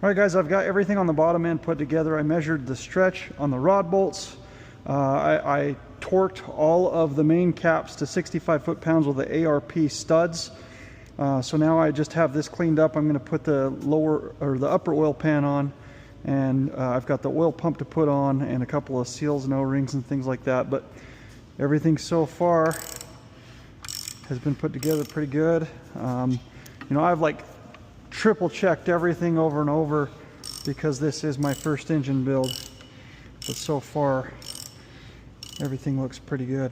All right guys, I've got everything on the bottom end put together. I measured the stretch on the rod bolts. I torqued all of the main caps to 65 foot-pounds with the ARP studs. So now I just have this cleaned up. I'm going to put the upper oil pan on, and I've got the oil pump to put on and a couple of seals and O-rings and things like that. But everything so far has been put together pretty good. You know, I've like triple checked everything over and over because this is my first engine build, but so far everything looks pretty good.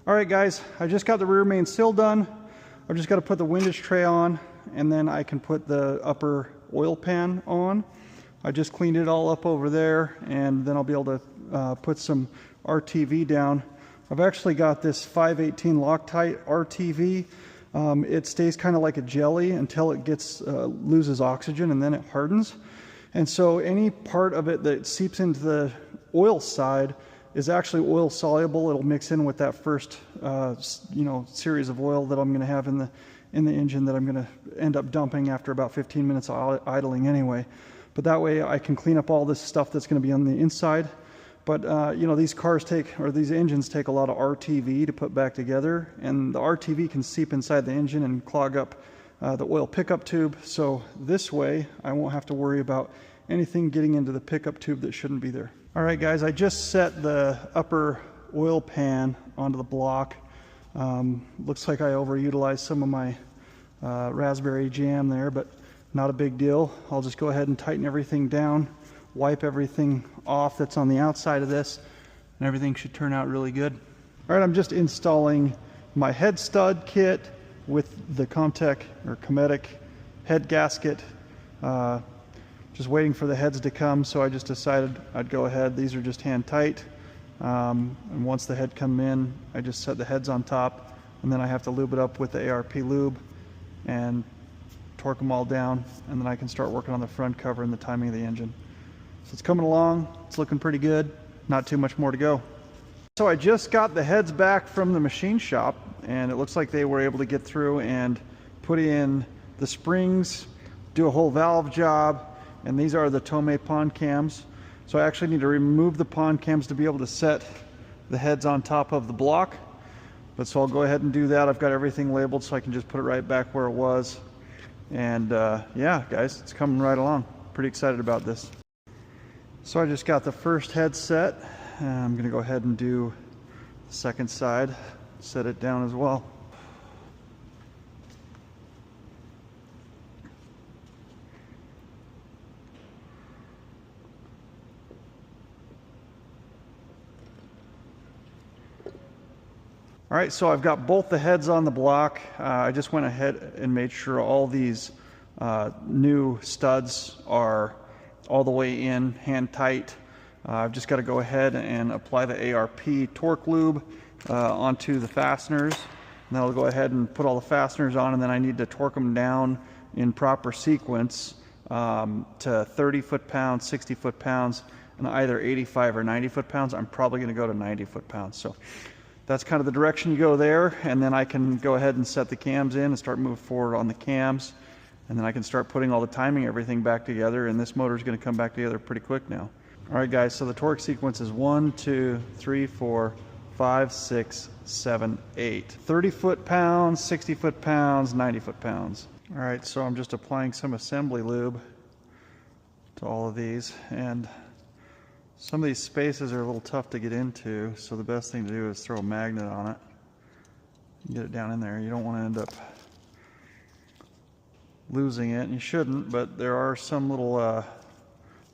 All right guys, I just got the rear main seal done. I've just got to put the windage tray on, and then I can put the upper oil pan on. I just cleaned it all up over there, and then I'll be able to put some RTV down. I've actually got this 518 Loctite RTV. It stays kind of like a jelly until it loses oxygen, and then it hardens. And so any part of it that seeps into the oil side is actually oil soluble. It'll mix in with that first series of oil that I'm going to have in the engine that I'm going to end up dumping after about 15 minutes of idling anyway. But that way I can clean up all this stuff that's going to be on the inside. But these engines take a lot of RTV to put back together, and the RTV can seep inside the engine and clog up the oil pickup tube. So this way I won't have to worry about anything getting into the pickup tube that shouldn't be there. All right guys, I just set the upper oil pan onto the block. Looks like I overutilized some of my raspberry jam there, but not a big deal. I'll just go ahead and tighten everything down, wipe everything off that's on the outside of this, and everything should turn out really good. All right, I'm just installing my head stud kit with the Comtech or Cometic head gasket. Just waiting for the heads to come, so I just decided I'd go ahead. These are just hand tight, and once the head come in, I just set the heads on top, and then I have to lube it up with the ARP lube and torque them all down, and then I can start working on the front cover and the timing of the engine. So it's coming along, it's looking pretty good, not too much more to go. So I just got the heads back from the machine shop, and it looks like they were able to get through and put in the springs, do a whole valve job, and these are the Tomei pond cams. So I actually need to remove the pond cams to be able to set the heads on top of the block. But so I'll go ahead and do that. I've got everything labeled so I can just put it right back where it was. And yeah, guys, it's coming right along. Pretty excited about this. So I just got the first head set. I'm going to go ahead and do the second side, set it down as well. All right, so I've got both the heads on the block. I just went ahead and made sure all these new studs are all the way in, hand tight. I've just got to go ahead and apply the ARP torque lube onto the fasteners. And then I'll go ahead and put all the fasteners on, and then I need to torque them down in proper sequence to 30 foot-pounds, 60 foot-pounds, and either 85 or 90 foot-pounds. I'm probably going to go to 90 foot-pounds. So that's kind of the direction you go there, and then I can go ahead and set the cams in and start moving forward on the cams, and then I can start putting all the timing, everything back together, and this motor is going to come back together pretty quick now. All right guys, so the torque sequence is 1, 2, 3, 4, 5, 6, 7, 8. 30 foot-pounds, 60 foot-pounds, 90 foot-pounds. All right, so I'm just applying some assembly lube to all of these, and some of these spaces are a little tough to get into, so the best thing to do is throw a magnet on it and get it down in there. You don't want to end up losing it, and you shouldn't, but there are some little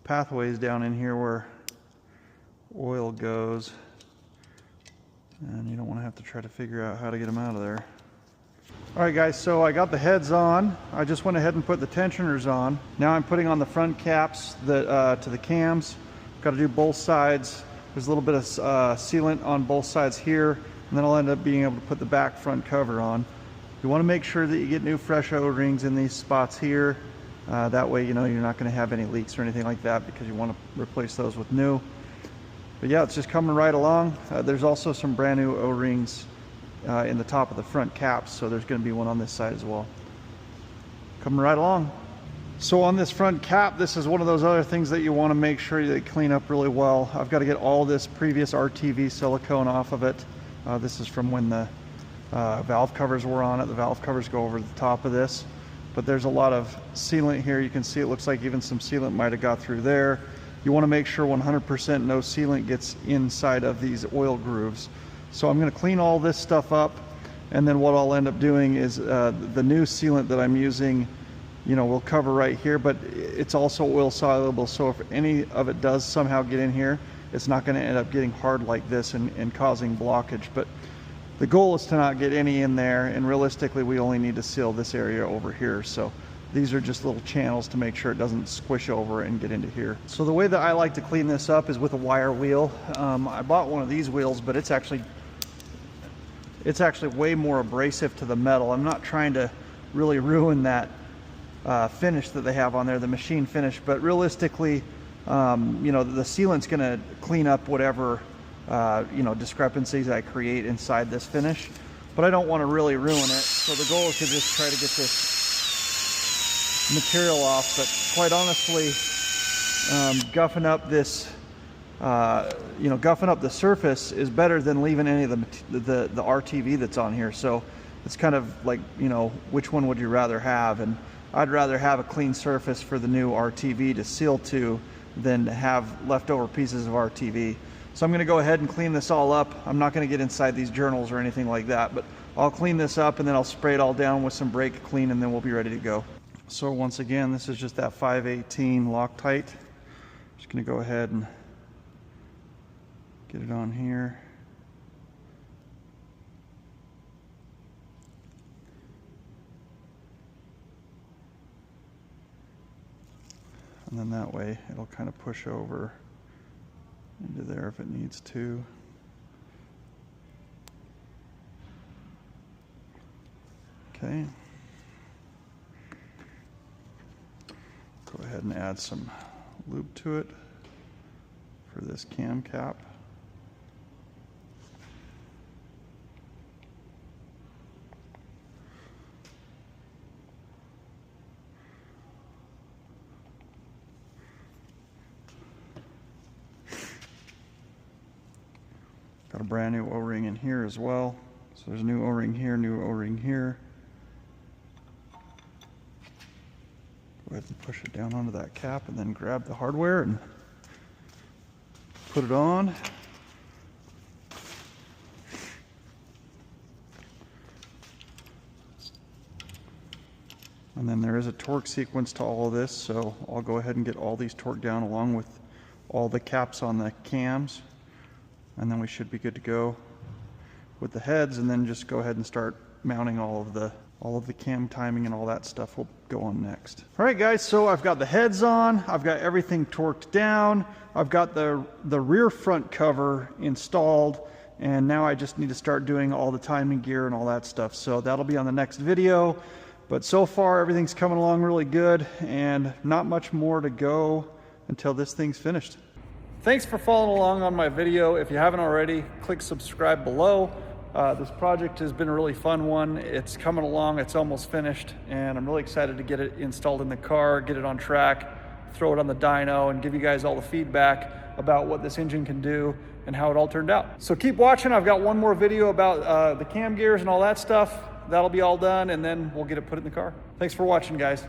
pathways down in here where oil goes, and you don't want to have to try to figure out how to get them out of there. All right guys, so I got the heads on. I just went ahead and put the tensioners on. Now I'm putting on the front caps to the cams. Got to do both sides. There's a little bit of sealant on both sides here, and then I'll end up being able to put the back front cover on. You want to make sure that you get new fresh O-rings in these spots here. That way, you know, you're not going to have any leaks or anything like that, because you want to replace those with new. But yeah, it's just coming right along. There's also some brand new O-rings in the top of the front caps, so there's going to be one on this side as well. Coming right along. So on this front cap, this is one of those other things that you want to make sure that you clean up really well. I've got to get all this previous RTV silicone off of it. This is from when the valve covers were on it. The valve covers go over the top of this, but there's a lot of sealant here. You can see it looks like even some sealant might have got through there. You want to make sure 100% no sealant gets inside of these oil grooves. So I'm going to clean all this stuff up, and then what I'll end up doing is the new sealant that I'm using, you know, will cover right here, but it's also oil soluble, so if any of it does somehow get in here, it's not going to end up getting hard like this and causing blockage. But the goal is to not get any in there, and realistically we only need to seal this area over here. So these are just little channels to make sure it doesn't squish over and get into here. So the way that I like to clean this up is with a wire wheel. I bought one of these wheels, but it's actually way more abrasive to the metal. I'm not trying to really ruin that finish that they have on there, the machine finish, but realistically, you know, the sealant's going to clean up whatever you know, discrepancies I create inside this finish, but I don't want to really ruin it. So the goal is to just try to get this material off. But quite honestly, guffing up this, you know, guffing up the surface is better than leaving any of the RTV that's on here. So it's kind of like, you know, which one would you rather have? And I'd rather have a clean surface for the new RTV to seal to than to have leftover pieces of RTV. So I'm going to go ahead and clean this all up. I'm not going to get inside these journals or anything like that, but I'll clean this up and then I'll spray it all down with some brake clean, and then we'll be ready to go. So once again, this is just that 518 Loctite. Just going to go ahead and get it on here. And then that way it'll kind of push over into there if it needs to. Okay. Go ahead and add some lube to it for this cam cap. Got a brand new O-ring in here as well. So there's a new O-ring here, new O-ring here. Go ahead and push it down onto that cap and then grab the hardware and put it on. And then there is a torque sequence to all of this, so I'll go ahead and get all these torqued down along with all the caps on the cams. And then we should be good to go with the heads, and then just go ahead and start mounting all of the cam timing and all that stuff will go on next. All right guys, so I've got the heads on, I've got everything torqued down, I've got the rear front cover installed, and now I just need to start doing all the timing gear and all that stuff. So that'll be on the next video. But so far everything's coming along really good, and not much more to go until this thing's finished. Thanks for following along on my video. If you haven't already, click subscribe below. This project has been a really fun one. It's coming along, it's almost finished, and I'm really excited to get it installed in the car, get it on track, throw it on the dyno, and give you guys all the feedback about what this engine can do and how it all turned out. So keep watching. I've got one more video about the cam gears and all that stuff. That'll be all done, and then we'll get it put in the car. Thanks for watching, guys.